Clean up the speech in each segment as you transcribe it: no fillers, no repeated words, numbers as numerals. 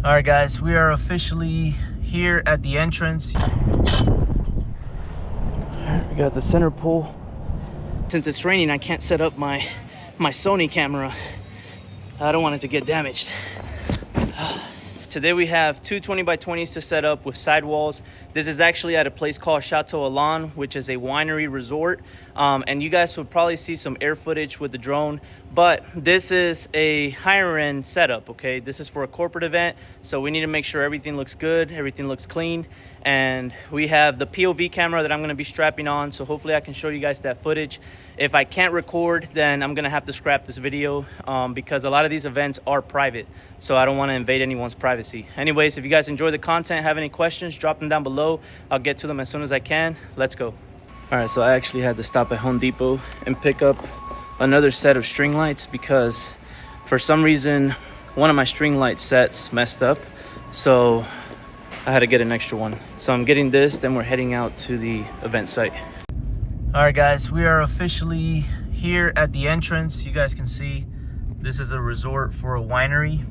All right, guys, we are officially here at the entrance. We got the center pole. Since it's raining, I can't set up my Sony camera. I don't want it to get damaged. Today we have two 20x20s to set up with sidewalls. This is actually at a place called Chateau Alon, which is a winery resort. And you guys will probably see some air footage with the drone, but this is a higher end setup, okay? This is for a corporate event, so we need to make sure everything looks good, everything looks clean. And we have the POV camera that I'm gonna be strapping on, so hopefully I can show you guys that footage. If I can't record, then I'm gonna have to scrap this video because a lot of these events are private, so I don't wanna invade anyone's privacy. Anyways, if you guys enjoy the content, have any questions, drop them down below. I'll get to them as soon as I can. Let's go. All right, so I actually had to stop at Home Depot and pick up another set of string lights because for some reason, one of my string light sets messed up. So I had to get an extra one. So I'm getting this, then we're heading out to the event site. All right, guys, we are officially here at the entrance. You guys can see this is a resort for a winery.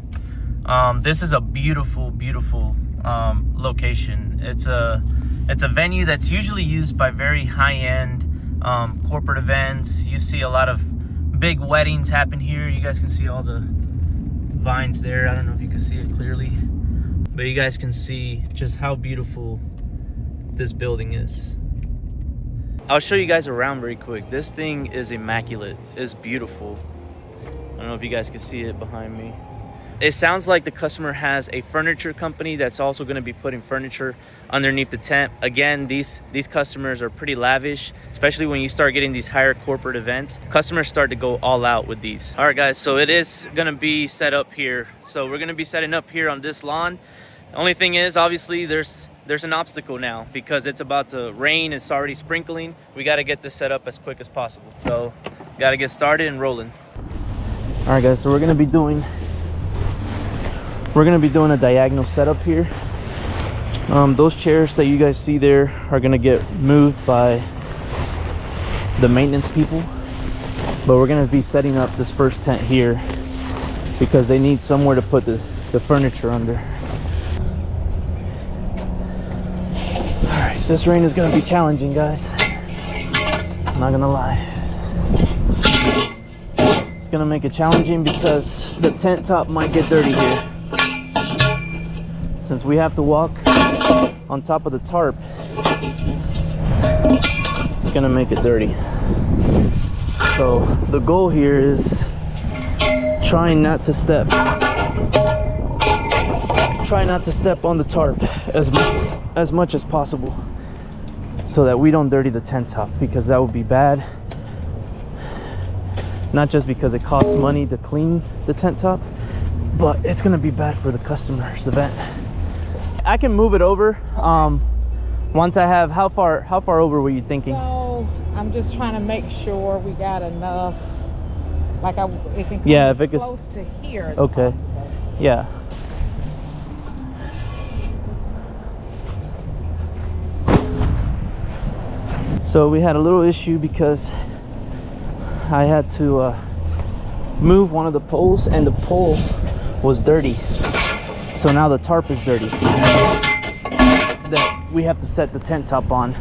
This is a beautiful, beautiful location. It's a venue that's usually used by very high-end corporate events. You see a lot of big weddings happen here. You guys can see all the vines there. I don't know if you can see it clearly, but you guys can see just how beautiful this building is. I'll show you guys around very quick. This thing is immaculate. It's beautiful. I don't know if you guys can see it behind me. It sounds like the customer has a furniture company that's also going to be putting furniture underneath the tent. Again, these customers are pretty lavish, especially when you start getting these higher corporate events. Customers start to go all out with these. All right, guys, so it is going to be set up here. So we're going to be setting up here on this lawn. The only thing is, obviously, there's an obstacle now because it's about to rain. It's already sprinkling. We got to get this set up as quick as possible. So got to get started and rolling. All right, guys, so we're going to be doing a diagonal setup here. Those chairs that you guys see there are gonna get moved by the maintenance people, but we're gonna be setting up this first tent here because they need somewhere to put the furniture under. All right, this rain is gonna be challenging, guys. I'm not gonna lie. It's gonna make it challenging because the tent top might get dirty here. Since we have to walk on top of the tarp, it's gonna make it dirty. So the goal here is trying not to step on the tarp as much as possible so that we don't dirty the tent top, because that would be bad. Not just because it costs money to clean the tent top, but it's gonna be bad for the customer's event. I can move it over once I have. How far over were you thinking? So I'm just trying to make sure we got enough, like it can come if it close to here as okay possible. Yeah. So we had a little issue because I had to move one of the poles, and the pole was dirty. So now the tarp is dirty that we have to set the tent top on.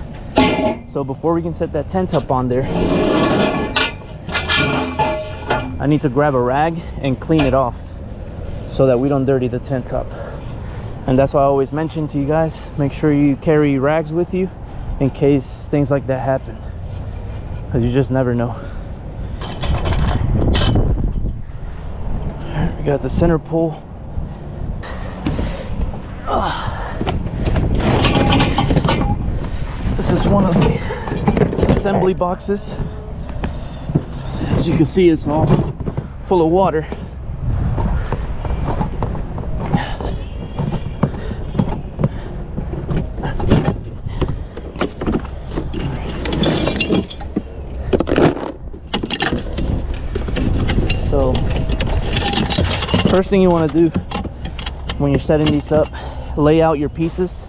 So before we can set that tent top on there, I need to grab a rag and clean it off so that we don't dirty the tent top. And that's why I always mention to you guys, make sure you carry rags with you in case things like that happen, because you just never know. We got the center pole. This is one of the assembly boxes. As you can see, it's all full of water. So, first thing you want to do when you're setting these up, lay out your pieces.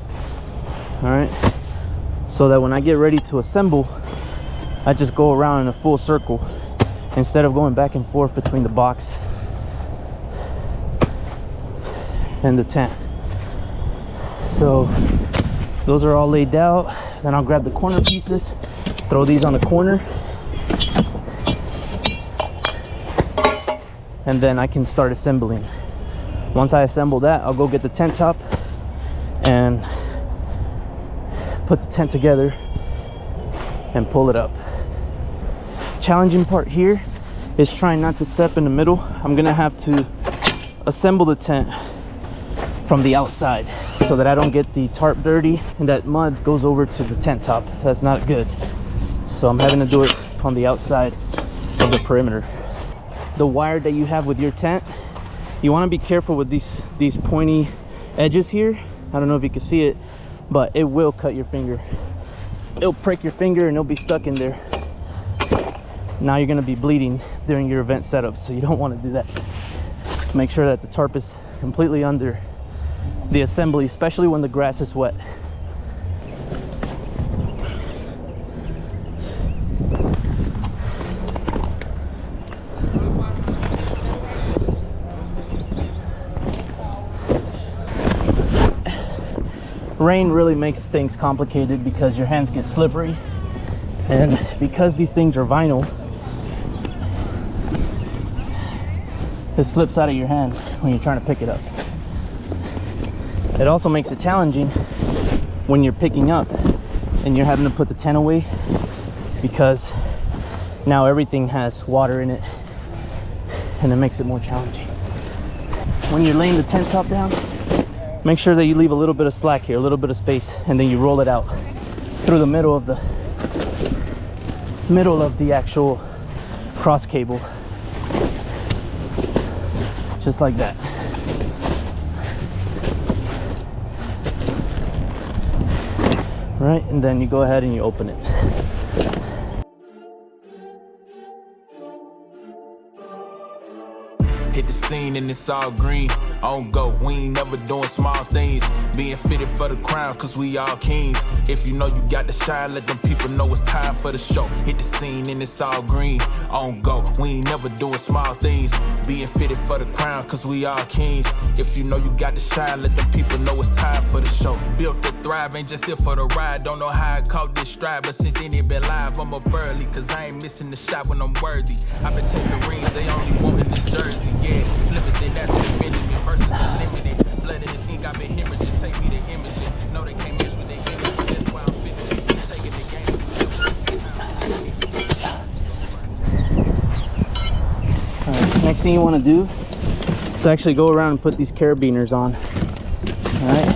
All right, so that when I get ready to assemble, I just go around in a full circle instead of going back and forth between the box. and the tent. So those are all laid out. Then I'll grab the corner pieces, throw these on the corner, and then I can start assembling. Once I assemble that, I'll go get the tent top and put the tent together and pull it up. Challenging part here is trying not to step in the middle. I'm gonna have to assemble the tent from the outside so that I don't get the tarp dirty and that mud goes over to the tent top. That's not good. So I'm having to do it on the outside of the perimeter. The wire that you have with your tent, you want to be careful with these pointy edges here. I don't know if you can see it, but it will cut your finger. It'll prick your finger and it'll be stuck in there. Now you're going to be bleeding during your event setup, so you don't want to do that. Make sure that the tarp is completely under the assembly, especially when the grass is wet. Rain really makes things complicated because your hands get slippery, and because these things are vinyl, it slips out of your hand when you're trying to pick it up. It also makes it challenging when you're picking up and you're having to put the tent away, because now everything has water in it and it makes it more challenging. When you're laying the tent top down, make sure that you leave a little bit of slack here, a little bit of space, and then you roll it out through the middle of the actual cross cable, just like that. Right, and then you go ahead and you open it. Hit the scene and it's all green. On go, we ain't never doing small things. Being fitted for the crown, cause we all kings. If you know you got to shine, let them people know it's time for the show. Hit the scene and it's all green. On go, we ain't never doing small things. Being fitted for the crown, cause we all kings. If you know you got to shine, let them people know it's time for the show. Built to thrive, ain't just here for the ride. Don't know how I caught this stride, but since then it been live, I'm up early, cause I ain't missing the shot when I'm worthy. I've been chasing rings, they only wanting the jersey. Yeah, slipping thin after the Benjamin versus unlimited. Blood in this ink, I've been hemorrhaging. Take me to imaging. No, they can't mess with their energy. That's why I'm fitting me. Taking the game. Alright, next thing you want to do is actually go around and put these carabiners on. Alright,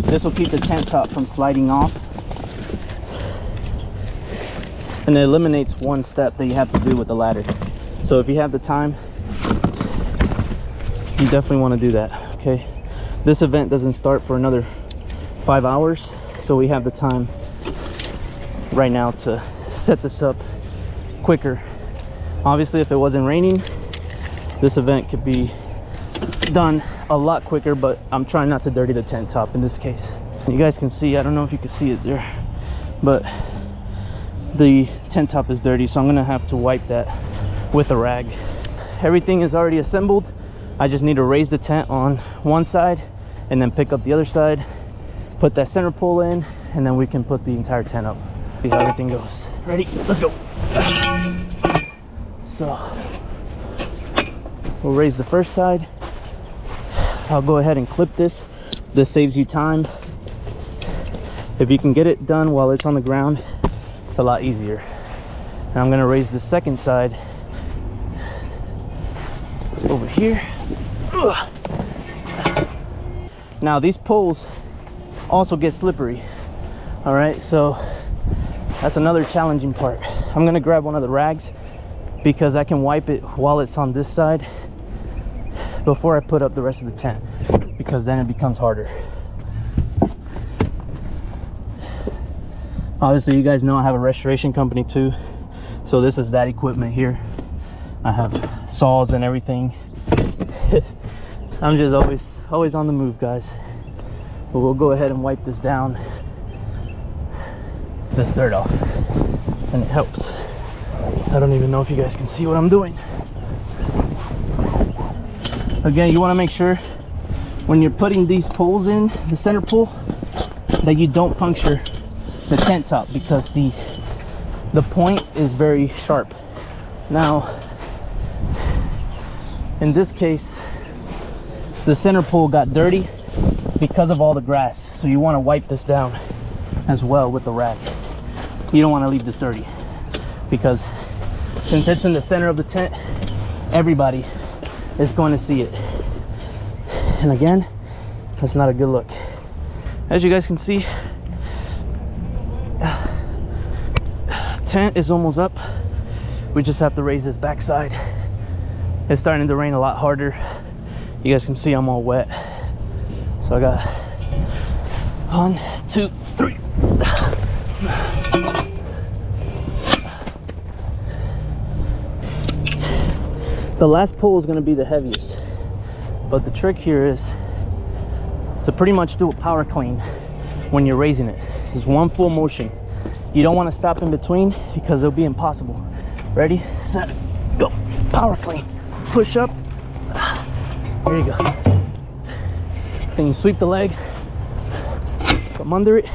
this will keep the tent top from sliding off, and it eliminates one step that you have to do with the ladder. So if you have the time, you definitely want to do that. Okay, this event doesn't start for another 5 hours, so we have the time right now to set this up quicker. Obviously, if it wasn't raining, this event could be done a lot quicker, but I'm trying not to dirty the tent top in this case. You guys can see, I don't know if you can see it there, but the tent top is dirty, so I'm gonna have to wipe that with a rag. Everything is already assembled. I just need to raise the tent on one side and then pick up the other side, put that center pole in, and then we can put the entire tent up. See how everything goes. Ready? Let's go. So we'll raise the first side. I'll go ahead and clip this. This saves you time. If you can get it done while it's on the ground, it's a lot easier. And I'm gonna raise the second side over here. Ugh. Now these poles also get slippery. All right, so that's another challenging part. I'm gonna grab one of the rags because I can wipe it while it's on this side before I put up the rest of the tent, because then it becomes harder. Obviously, you guys know I have a restoration company too, so this is that equipment here. I have saws and everything. I'm just always on the move, guys. But we'll go ahead and wipe this down, this dirt off, and it helps. I don't even know if you guys can see what I'm doing. Again, you want to make sure when you're putting these poles in the center pole, that you don't puncture the tent top, because the point is very sharp. Now in this case, the center pole got dirty because of all the grass, so you want to wipe this down as well with the rag. You don't want to leave this dirty, because since it's in the center of the tent, everybody is going to see it. And again, that's not a good look. As you guys can see, tent is almost up. We just have to raise this backside. It's starting to rain a lot harder. You guys can see I'm all wet. So I got 1, 2, 3. The last pole is going to be the heaviest, but the trick here is to pretty much do a power clean when you're raising it. Just one full motion. You don't want to stop in between, because it'll be impossible. Ready, set, go. Power clean. Push up. Here you go. Then you sweep the leg, come under it,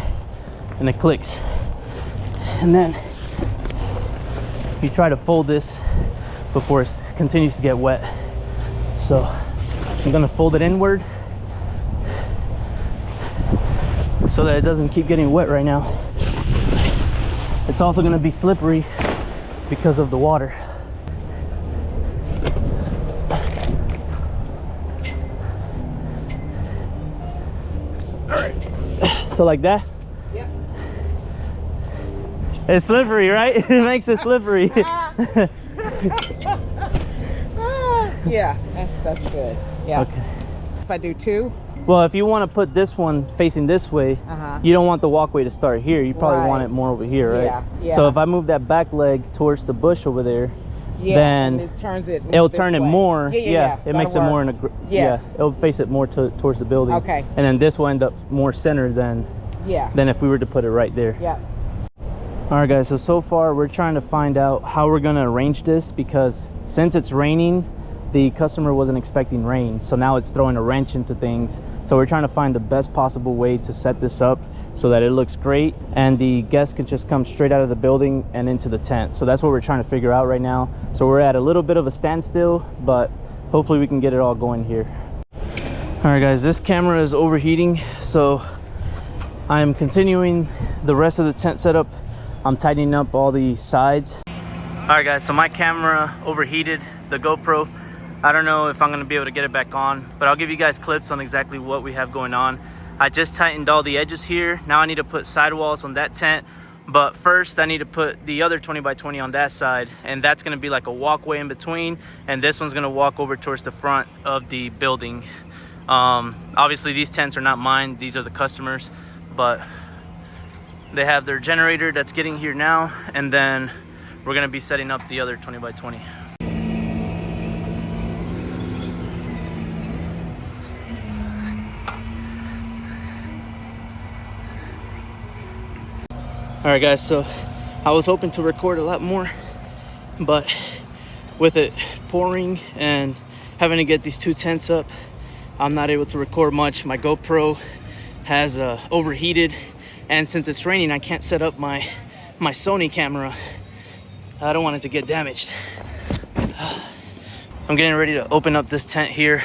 and it clicks. And then you try to fold this before it continues to get wet. So I'm gonna fold it inward so that it doesn't keep getting wet right now. It's also gonna be slippery because of the water. So like that? Yep. It's slippery, right? It makes it slippery. Yeah, that's good. Yeah. Okay. If I do 2? Well, if you want to put this one facing this way, you don't want the walkway to start here. You probably want it more over here, right? Yeah, yeah. So if I move that back leg towards the bush over there, then it turns it. It'll turn it more. Yeah, it makes it more in a. Yes. Yeah, it'll face it more towards the building. Okay. And then this will end up more centered than if we were to put it right there. Yeah. All right, guys. So far we're trying to find out how we're gonna arrange this, because since it's raining, the customer wasn't expecting rain, so now it's throwing a wrench into things. So we're trying to find the best possible way to set this up so that it looks great and the guests can just come straight out of the building and into the tent. So that's what we're trying to figure out right now. So we're at a little bit of a standstill, but hopefully we can get it all going here. All right, guys, this camera is overheating, so I'm continuing the rest of the tent setup. I'm tightening up all the sides. All right, guys, so my camera overheated, the GoPro. I don't know if I'm gonna be able to get it back on, but I'll give you guys clips on exactly what we have going on. I just tightened all the edges here. Now I need to put sidewalls on that tent, but first I need to put the other 20 by 20 on that side, and that's gonna be like a walkway in between, and this one's gonna walk over towards the front of the building. Obviously these tents are not mine, these are the customers, but they have their generator that's getting here now, and then we're gonna be setting up the other 20 by 20. All right, guys, so I was hoping to record a lot more, but with it pouring and having to get these 2 tents up, I'm not able to record much. My GoPro has overheated, and since it's raining, I can't set up my Sony camera. I don't want it to get damaged. I'm getting ready to open up this tent here.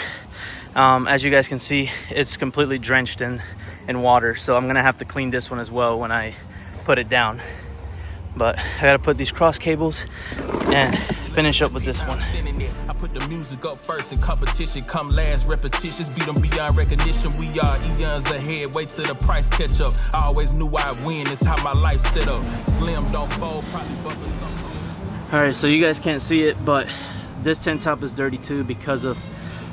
As you guys can see, it's completely drenched in water, so I'm gonna have to clean this one as well when I put it down. But I gotta put these cross cables and finish up with this one. I put the music up first and competition come last. Repetitions beat them beyond recognition. We are eons ahead, wait till the price catch up. I always knew I'd win, it's how my life set up. Slim don't fold, probably bumping something. All right, so you guys can't see it, but this tent top is dirty too because of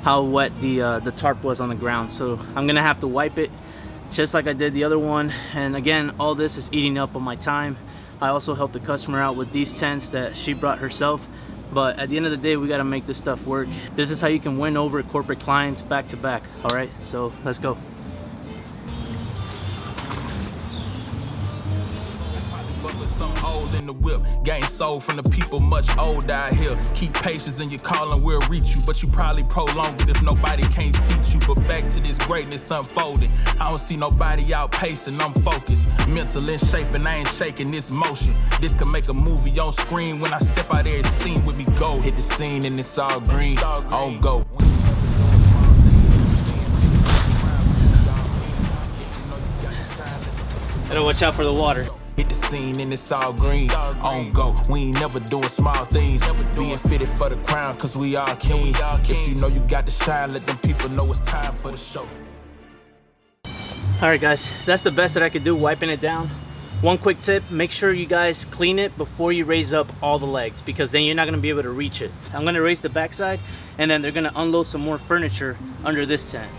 how wet the tarp was on the ground. So I'm gonna have to wipe it just like I did the other one. And again, all this is eating up on my time. I also helped the customer out with these tents that she brought herself, but at the end of the day, we got to make this stuff work. This is how you can win over corporate clients back to back. All right, so let's go. but with some old in the whip. Game sold from the people much older out here. Keep patience in your calling, we'll reach you, but you probably prolong it if nobody can't teach you. But back to this greatness unfolding. I don't see nobody outpacing, I'm focused. Mental in shape and I ain't shaking this motion. This could make a movie on screen. When I step out there, it's seen with me go. Hit the scene and it's all green. On go. Gotta watch out for the water. Hit the scene and it's all green. On go. We ain't never doing small things. Being fitted for the crown, cause we all kings. If you know you got to shine, let them people know it's time for the show. Alright guys, that's the best that I could do, wiping it down. One quick tip, make sure you guys clean it before you raise up all the legs, because then you're not going to be able to reach it. I'm going to raise the backside, and then they're going to unload some more furniture under this tent.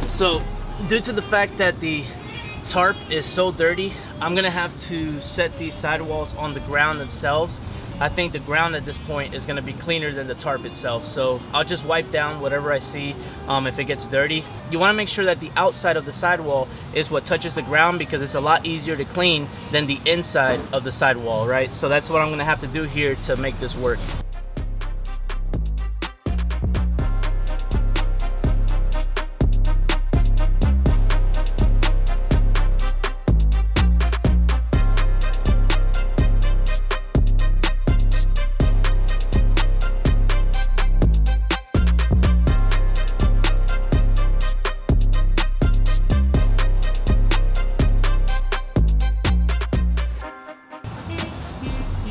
So, due to the fact that the tarp is so dirty, I'm gonna have to set these sidewalls on the ground themselves. I think the ground at this point is gonna be cleaner than the tarp itself, so I'll just wipe down whatever I see if it gets dirty. You want to make sure that the outside of the sidewall is what touches the ground, because it's a lot easier to clean than the inside of the sidewall, right? So that's what I'm gonna have to do here to make this work.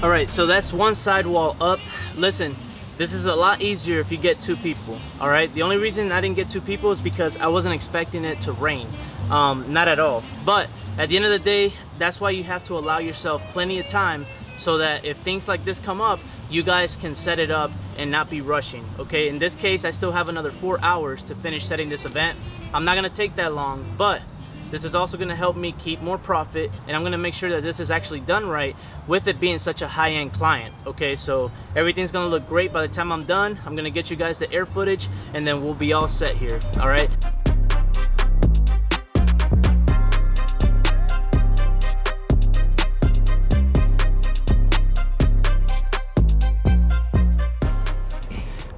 Alright, so that's one sidewall up. Listen, this is a lot easier if you get two people. Alright, the only reason I didn't get two people is because I wasn't expecting it to rain. Not at all. But at the end of the day, that's why you have to allow yourself plenty of time, so that if things like this come up, you guys can set it up and not be rushing. Okay, in this case, I still have another 4 hours to finish setting this event. I'm not gonna take that long, but this is also going to help me keep more profit, and I'm going to make sure that this is actually done right, with it being such a high-end client. Okay, so everything's going to look great by the time I'm done. I'm going to get you guys the air footage, and then we'll be all set here. All right.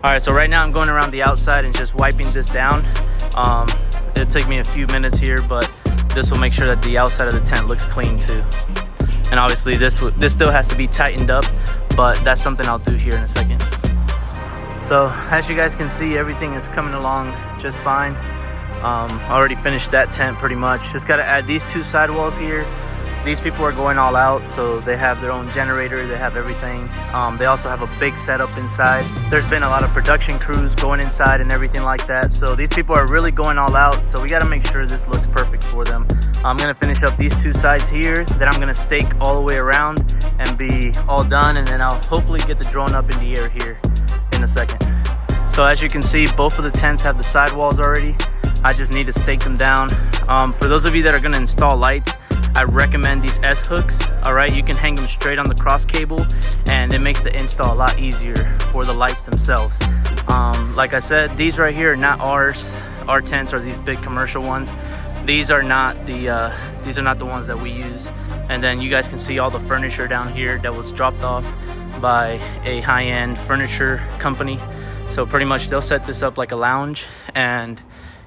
All right, so right now I'm going around the outside and just wiping this down. It'll take me a few minutes here, but this will make sure that the outside of the tent looks clean too. And obviously this still has to be tightened up, but that's something I'll do here in a second. So as you guys can see, everything is coming along just fine. Already finished that tent pretty much. Just got to add these two sidewalls here. These people are going all out, so they have their own generator, they have everything. They also have a big setup inside. There's been a lot of production crews going inside and everything like that, so these people are really going all out, so we got to make sure this looks perfect for them. I'm going to finish up these two sides here, then I'm going to stake all the way around and be all done, and then I'll hopefully get the drone up in the air here in a second. So as you can see, both of the tents have the sidewalls already. I just need to stake them down. For those of you that are going to install lights, I recommend these S-hooks. Alright, you can hang them straight on the cross cable, and it makes the install a lot easier for the lights themselves. Like I said, these right here are not ours. Our tents are these big commercial ones. These are not the ones that we use. And then you guys can see all the furniture down here that was dropped off by a high-end furniture company. So pretty much they'll set this up like a lounge, and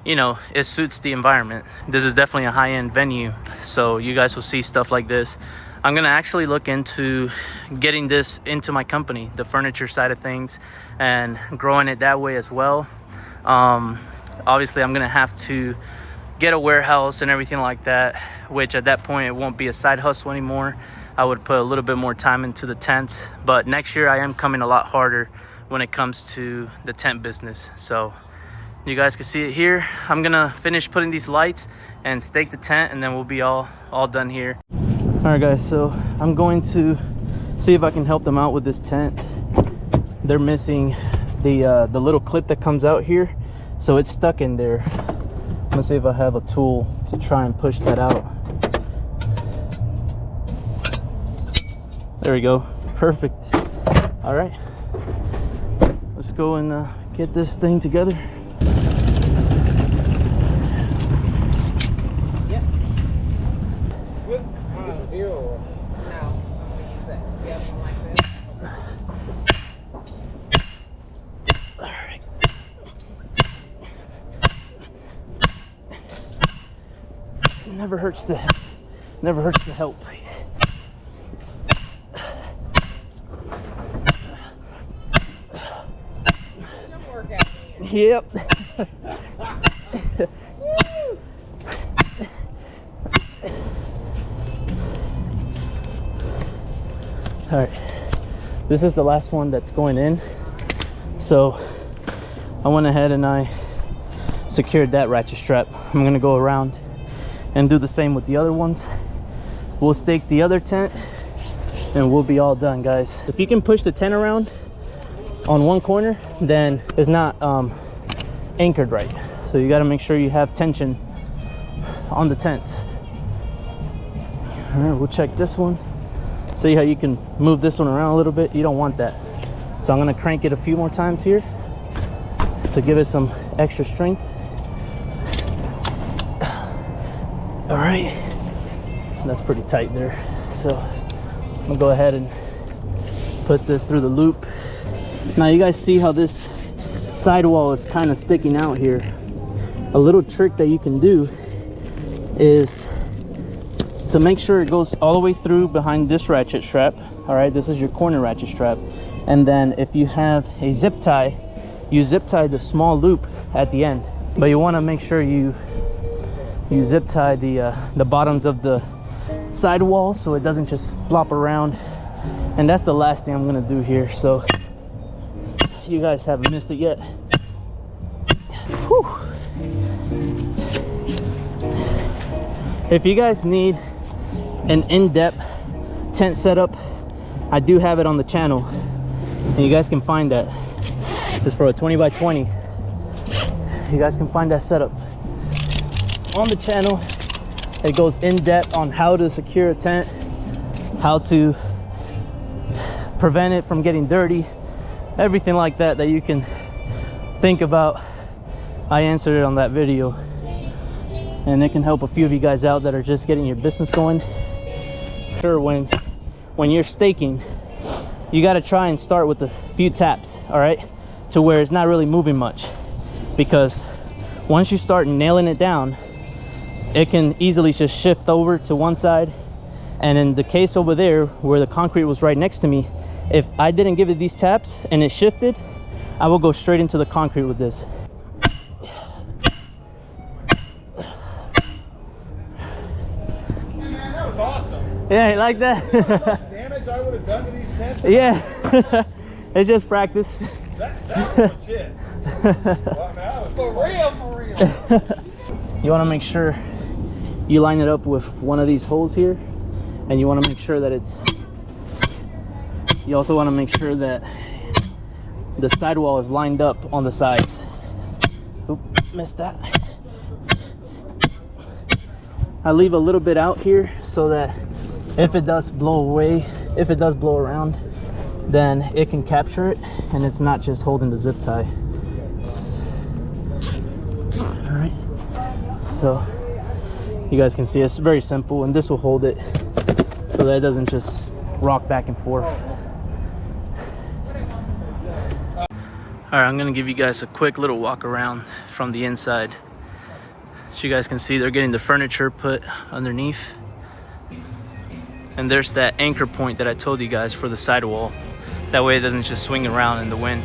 you know, it suits the environment. This is definitely a high-end venue, so you guys will see stuff like this. I'm gonna actually look into getting this into my company, the furniture side of things, and growing it that way as well. Obviously I'm gonna have to get a warehouse and everything like that, which at that point it won't be a side hustle anymore. I would put a little bit more time into the tents, but next year I am coming a lot harder when it comes to the tent business. So you guys can see it here. I'm gonna finish putting these lights and stake the tent, and then we'll be all done here. All right guys, so I'm going to see if I can help them out with this tent. They're missing the little clip that comes out here, so it's stuck in there. I'm gonna see if I have a tool to try and push that out. There we go. Perfect. All right. Let's go and get this thing together. Yep. Whip. Here. Now. Yep, like this. All right. Never hurts to help. Yep. All right, this is the last one that's going in. So I went ahead and I secured that ratchet strap. I'm gonna go around and do the same with the other ones. We'll stake the other tent and we'll be all done, guys. If you can push the tent around on one corner, then it's not anchored right. So you got to make sure you have tension on the tents. All right, we'll check this one. See how you can move this one around a little bit? You don't want that. So I'm gonna crank it a few more times here to give it some extra strength. All right, that's pretty tight there. So I'm gonna go ahead and put this through the loop. Now you guys see how this sidewall is kind of sticking out here. A little trick that you can do is to make sure it goes all the way through behind this ratchet strap. All right, this is your corner ratchet strap. And then if you have a zip tie, you zip tie the small loop at the end. But you want to make sure you zip tie the bottoms of the sidewall so it doesn't just flop around. And that's the last thing I'm gonna do here. So you guys haven't missed it yet. Whew. If you guys need an in-depth tent setup, I do have it on the channel, and you guys can find that. It's for a 20 by 20. You guys can find that setup on the channel. It goes in depth on how to secure a tent, how to prevent it from getting dirty, everything like that that you can think about. I answered it on that video, and it can help a few of you guys out that are just getting your business going. Sure, when you're staking, you got to try and start with a few taps, all right, to where it's not really moving much, because once you start nailing it down, it can easily just shift over to one side. And in the case over there where the concrete was right next to me, if I didn't give it these taps and it shifted, I will go straight into the concrete with this. Man, that was awesome. Yeah, you like that? You know how much damage I would have done to these tents? Yeah. It's just practice. That was legit. Well, that was For real. You want to make sure you line it up with one of these holes here, and you want to make sure that you also want to make sure that the sidewall is lined up on the sides. Oop, missed that. I leave a little bit out here so that if it does blow around, then it can capture it and it's not just holding the zip tie. All right, so you guys can see it's very simple, and this will hold it so that it doesn't just rock back and forth. All right, I'm gonna give you guys a quick little walk around from the inside. So you guys can see they're getting the furniture put underneath. And there's that anchor point that I told you guys for the sidewall. That way it doesn't just swing around in the wind.